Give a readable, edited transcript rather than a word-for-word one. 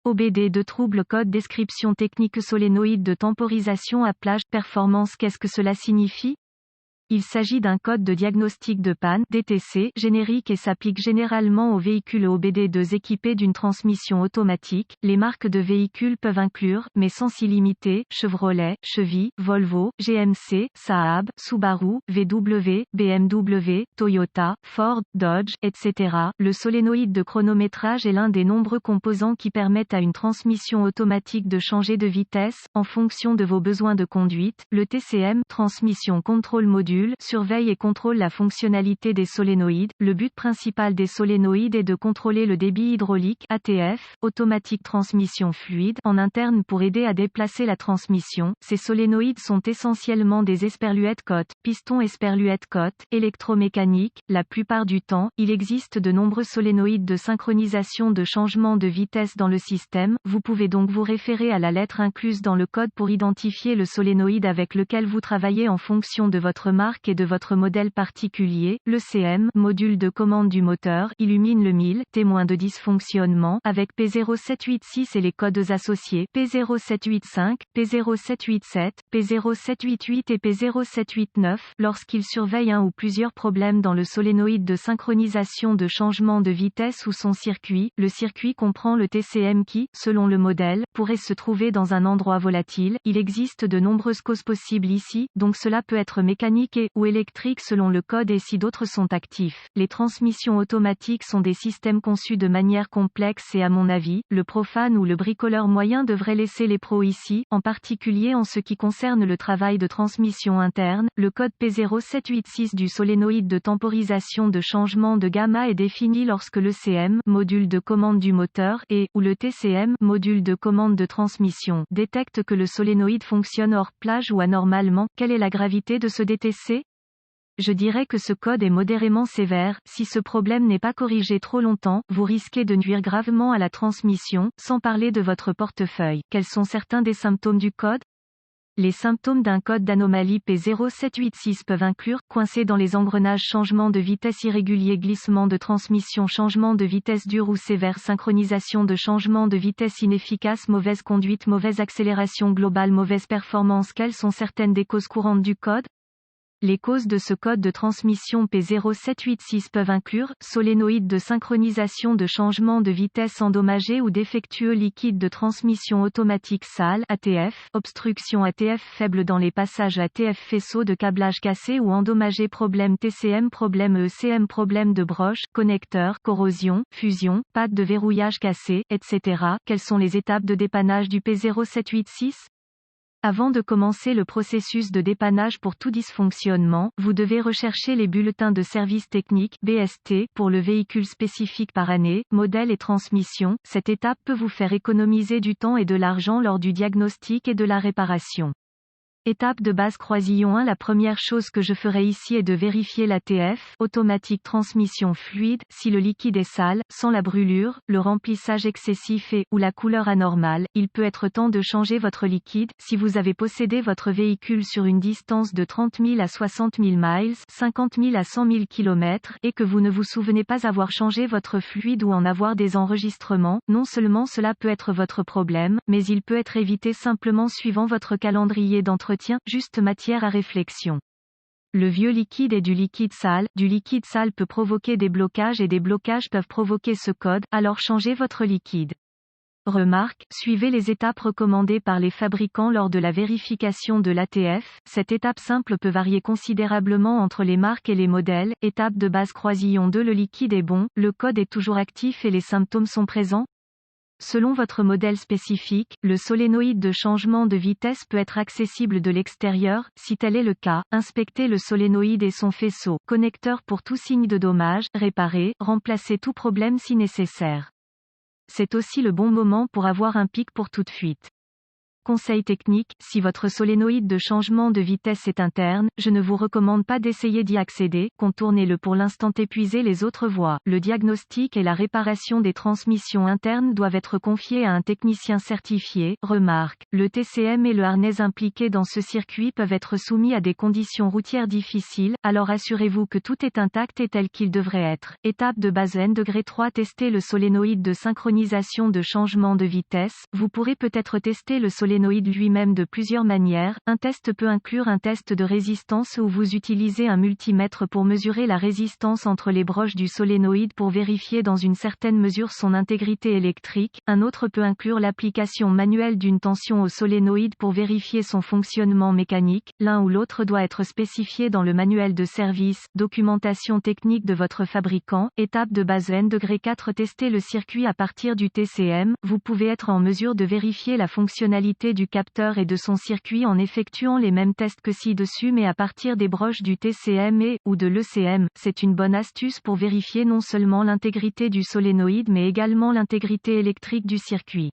OBD de trouble code description technique solénoïde de temporisation à plage performance. Qu'est-ce que cela signifie? Il s'agit d'un code de diagnostic de panne (DTC) générique et s'applique généralement aux véhicules OBD2 équipés d'une transmission automatique. Les marques de véhicules peuvent inclure, mais sans s'y limiter, Chevrolet, Chevy, Volvo, GMC, Saab, Subaru, VW, BMW, Toyota, Ford, Dodge, etc. Le solénoïde de chronométrage est l'un des nombreux composants qui permettent à une transmission automatique de changer de vitesse, en fonction de vos besoins de conduite. Le TCM, Transmission Control Module, surveille et contrôle la fonctionnalité des solénoïdes. Le but principal des solénoïdes est de contrôler le débit hydraulique (ATF), automatique transmission fluide, en interne pour aider à déplacer la transmission. Ces solénoïdes sont essentiellement des esperluettes-cotes, pistons esperluettes-cotes, électromécaniques. La plupart du temps, il existe de nombreux solénoïdes de synchronisation de changement de vitesse dans le système. Vous pouvez donc vous référer à la lettre incluse dans le code pour identifier le solénoïde avec lequel vous travaillez en fonction de votre marque et de votre modèle particulier. Le CM, module de commande du moteur, illumine le 1000, témoin de dysfonctionnement, avec P0786 et les codes associés, P0785, P0787, P0788 et P0789, lorsqu'il surveille un ou plusieurs problèmes dans le solénoïde de synchronisation de changement de vitesse ou son circuit. Le circuit comprend le TCM qui, selon le modèle, pourrait se trouver dans un endroit volatile. Il existe de nombreuses causes possibles ici, donc cela peut être mécanique ou électrique selon le code et si d'autres sont actifs. Les transmissions automatiques sont des systèmes conçus de manière complexe et à mon avis, le profane ou le bricoleur moyen devrait laisser les pros ici, en particulier en ce qui concerne le travail de transmission interne. Le code P0786 du solénoïde de temporisation de changement de gamma est défini lorsque le CM, module de commande du moteur, et, ou le TCM, module de commande de transmission, détecte que le solénoïde fonctionne hors plage ou anormalement. Quelle est la gravité de ce DTC? Je dirais que ce code est modérément sévère. Si ce problème n'est pas corrigé trop longtemps, vous risquez de nuire gravement à la transmission, sans parler de votre portefeuille. Quels sont certains des symptômes du code? Les symptômes d'un code d'anomalie P0786 peuvent inclure, coincé dans les engrenages, changement de vitesse irrégulier, glissement de transmission, changement de vitesse dur ou sévère, synchronisation de changement de vitesse inefficace, mauvaise conduite, mauvaise accélération globale, mauvaise performance. Quelles sont certaines des causes courantes du code? Les causes de ce code de transmission P0786 peuvent inclure, solénoïde de synchronisation de changement de vitesse endommagé ou défectueux, liquide de transmission automatique sale (ATF), obstruction ATF faible dans les passages ATF, faisceau de câblage cassé ou endommagé, problème TCM, problème ECM, problème de broche, connecteur, corrosion, fusion, patte de verrouillage cassé, etc. Quelles sont les étapes de dépannage du P0786? Avant de commencer le processus de dépannage pour tout dysfonctionnement, vous devez rechercher les bulletins de service technique (BST) pour le véhicule spécifique par année, modèle et transmission. Cette étape peut vous faire économiser du temps et de l'argent lors du diagnostic et de la réparation. Étape de base croisillon 1. La première chose que je ferai ici est de vérifier l'ATF, automatique transmission fluide, si le liquide est sale, sans la brûlure, le remplissage excessif et, ou la couleur anormale. Il peut être temps de changer votre liquide. Si vous avez possédé votre véhicule sur une distance de 30 000 à 60 000 miles, 50 000 à 100 000 km, et que vous ne vous souvenez pas avoir changé votre fluide ou en avoir des enregistrements, non seulement cela peut être votre problème, mais il peut être évité simplement suivant votre calendrier d'entretien. Juste matière à réflexion. Le vieux liquide est du liquide sale. Du liquide sale peut provoquer des blocages et des blocages peuvent provoquer ce code, alors changez votre liquide. Remarque, suivez les étapes recommandées par les fabricants lors de la vérification de l'ATF. Cette étape simple peut varier considérablement entre les marques et les modèles. Étape de base croisillon 2. Le liquide est bon, le code est toujours actif et les symptômes sont présents. Selon votre modèle spécifique, le solénoïde de changement de vitesse peut être accessible de l'extérieur. Si tel est le cas, inspectez le solénoïde et son faisceau, connecteur pour tout signe de dommage, réparez, remplacez tout problème si nécessaire. C'est aussi le bon moment pour avoir un pic pour toute fuite. Conseil technique, si votre solénoïde de changement de vitesse est interne, je ne vous recommande pas d'essayer d'y accéder, contournez-le pour l'instant, épuisez les autres voies. Le diagnostic et la réparation des transmissions internes doivent être confiés à un technicien certifié. Remarque, le TCM et le harnais impliqués dans ce circuit peuvent être soumis à des conditions routières difficiles, alors assurez-vous que tout est intact et tel qu'il devrait être. Étape de base N degré 3. Tester le solénoïde de synchronisation de changement de vitesse. Vous pourrez peut-être tester le solénoïde lui-même de plusieurs manières. Un test peut inclure un test de résistance où vous utilisez un multimètre pour mesurer la résistance entre les broches du solénoïde pour vérifier dans une certaine mesure son intégrité électrique. Un autre peut inclure l'application manuelle d'une tension au solénoïde pour vérifier son fonctionnement mécanique. L'un ou l'autre doit être spécifié dans le manuel de service. Documentation technique de votre fabricant. Étape de base N degré 4. Tester le circuit à partir du TCM. Vous pouvez être en mesure de vérifier la fonctionnalité du capteur et de son circuit en effectuant les mêmes tests que ci-dessus mais à partir des broches du TCM ou de l'ECM. C'est une bonne astuce pour vérifier non seulement l'intégrité du solénoïde mais également l'intégrité électrique du circuit.